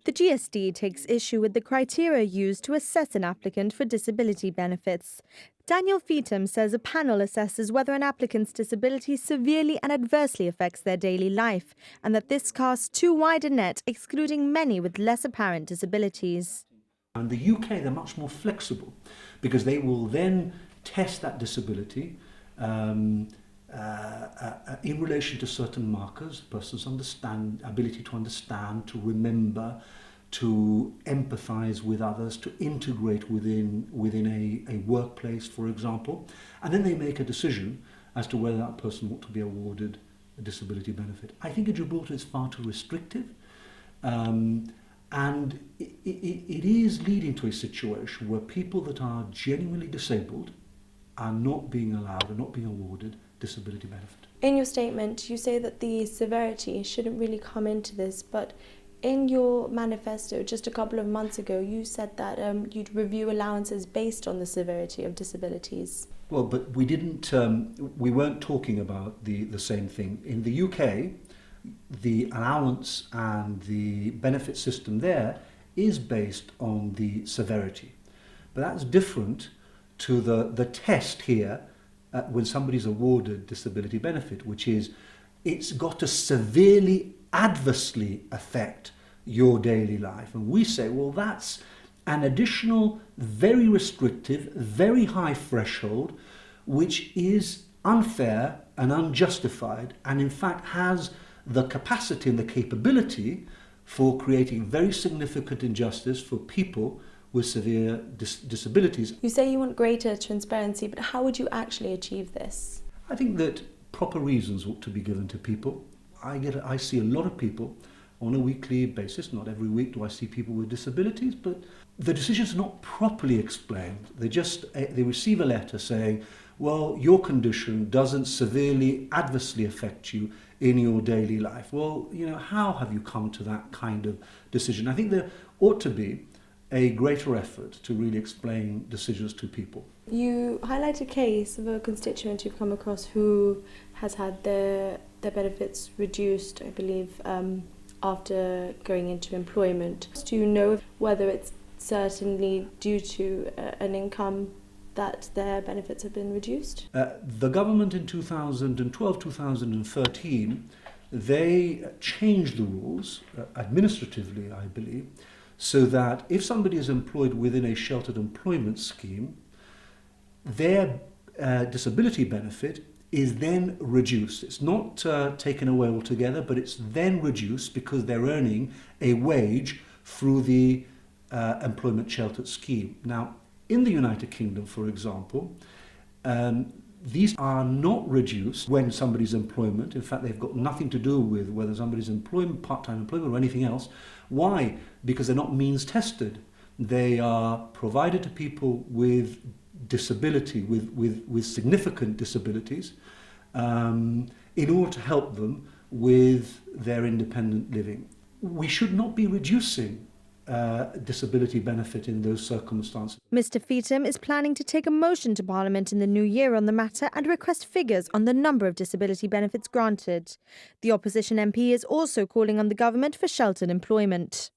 The GSD takes issue with the criteria used to assess an applicant for disability benefits. Daniel Feetham says a panel assesses whether an applicant's disability severely and adversely affects their daily life, and that this casts too wide a net, excluding many with less apparent disabilities. In the UK, they're much more flexible because they will then test that disability in relation to certain markers, person's ability to understand, to remember, to empathise with others, to integrate within a workplace, for example, and then they make a decision as to whether that person ought to be awarded a disability benefit. I think in Gibraltar it's far too restrictive, and it is leading to a situation where people that are genuinely disabled are not being allowed, are not being awarded disability benefit. In your statement, you say that the severity shouldn't really come into this, but in your manifesto just a couple of months ago, you said that you'd review allowances based on the severity of disabilities. Well, but we didn't. We weren't talking about the same thing. In the UK, the allowance and the benefit system there is based on the severity, but that's different to the test here when somebody's awarded disability benefit, which is it's got to severely adversely affect your daily life. And we say, well, that's an additional, very restrictive, very high threshold, which is unfair and unjustified, and in fact has the capacity and the capability for creating very significant injustice for people with severe disabilities. You say you want greater transparency, but how would you actually achieve this? I think that proper reasons ought to be given to people. I see a lot of people on a weekly basis. Not every week do I see people with disabilities, but the decision's not properly explained. They receive a letter saying, well, your condition doesn't severely adversely affect you in your daily life. Well, how have you come to that kind of decision? I think there ought to be a greater effort to really explain decisions to people. You highlight a case of a constituent you've come across who has had their benefits reduced, I believe, after going into employment. Do you know whether it's certainly due to an income that their benefits have been reduced? The government in 2012-2013, they changed the rules, administratively, I believe, so that if somebody is employed within a sheltered employment scheme, their disability benefit is then reduced. It's not taken away altogether, but it's then reduced because they're earning a wage through the employment sheltered scheme. Now, in the United Kingdom, for example, these are not reduced when somebody's employment. In fact, they've got nothing to do with whether somebody's employment, part-time employment or anything else. Why? Because they're not means tested. They are provided to people with disability, with significant disabilities, in order to help them with their independent living. We should not be reducing disability benefit in those circumstances. Mr. Feetham is planning to take a motion to Parliament in the new year on the matter and request figures on the number of disability benefits granted. The opposition MP is also calling on the government for sheltered employment.